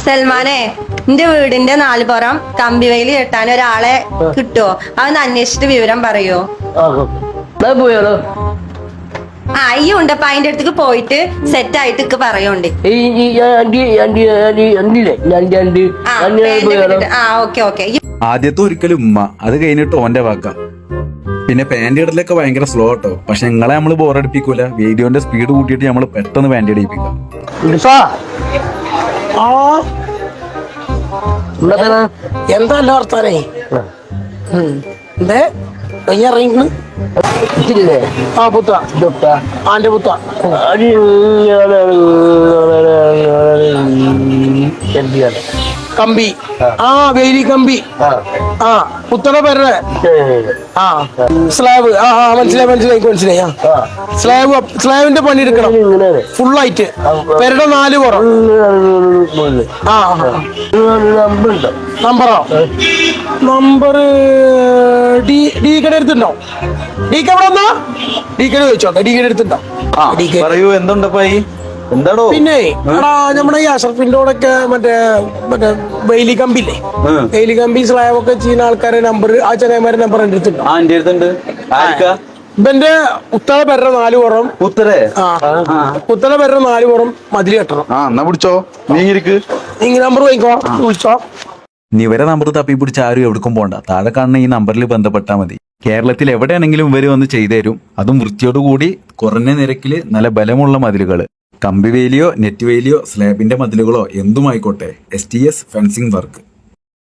സൽമാനെ, എന്റെ വീടിന്റെ 4 പുറം കമ്പിവേലി കെട്ടാൻ ഒരാളെ കിട്ടുവോ? അതൊന്ന് അന്വേഷിച്ചിട്ട് വിവരം പറയോ? പോയാലോ? ഈ ഉണ്ടപ്പ അതിന്റെ അടുത്തേക്ക് പോയിട്ട് സെറ്റ് ആയിട്ട് ഇക്ക് പറയോണ്ട്. ഓക്കെ. ആദ്യത്തെ ഒരിക്കലും ഉമ്മ, അത് കഴിഞ്ഞിട്ട് ഓന്റെ വാക്ക. പിന്നെ പാന്റ് ഇടലൊക്കെ ഭയങ്കര സ്ലോ കേട്ടോ. പക്ഷെ നിങ്ങളെ നമ്മള് ബോറടിപ്പിക്കൂല. വീഡിയോന്റെ സ്പീഡ് കൂട്ടിയിട്ട് നമ്മള് പെട്ടെന്ന് പാന്റ് ഇടിപ്പിക്കാം. എന്താ അല്ല വർത്താനേ? എന്തേ ഇറങ്ങിക്കണ്? ആന്റെ പുത്ത കമ്പി. വേലി കമ്പി. പുത്തന പെര. സ്ലാബ്. മനസ്സിലായി. സ്ലാബിന്റെ പണി എടുക്കണം ഫുള്ളായിട്ട്. പെരുടെ 4 പുറം. നമ്പറോ? നമ്പർ ഡി കട എടുത്തുണ്ടോ? ഡി കട വന്നാ ഡി കട ചോദിച്ചോട്ടെ. ഡി കട എടുത്തുണ്ടോ? എന്താടോ? പിന്നെ നമ്മുടെ ഈ അഷറഫിന്റെ കൂടെ മറ്റേ വെയിലി കമ്പില്ലേ? വെയിലി കമ്പി സ്ലാബ് ഒക്കെ ചെയ്യുന്ന ആൾക്കാരെ നമ്പർ, ആ ചെറിയമാരുടെ നമ്പർ എന്റെ അടുത്തുണ്ടോ? ഇവന്റെ ഉത്തര പെര 4 പുറം. ഉത്തര പെര 4 പുറം മതിൽ കെട്ടണം. എന്നാ പിടിച്ചോ, നീ നമ്പർ വാങ്ങിക്കോ, വിളിച്ചോ. നീ ഇവരെ നമ്പർ തപ്പി പിടിച്ച് ആരും എവിടേക്കും പോണ്ട. താഴെ കാണുന്ന ഈ നമ്പറിൽ ബന്ധപ്പെട്ടാൽ മതി. കേരളത്തിൽ എവിടെയാണെങ്കിലും ഇവര് വന്ന് ചെയ്തു തരും. അതും വൃത്തിയോടുകൂടി കുറഞ്ഞ നിരക്കില് നല്ല ബലമുള്ള മതിലുകള്. കമ്പി വേലിയോ നെറ്റ് വേലിയോ സ്ലാബിന്റെ മതിലുകളോ എന്തുമായിക്കോട്ടെ. STS fencing work.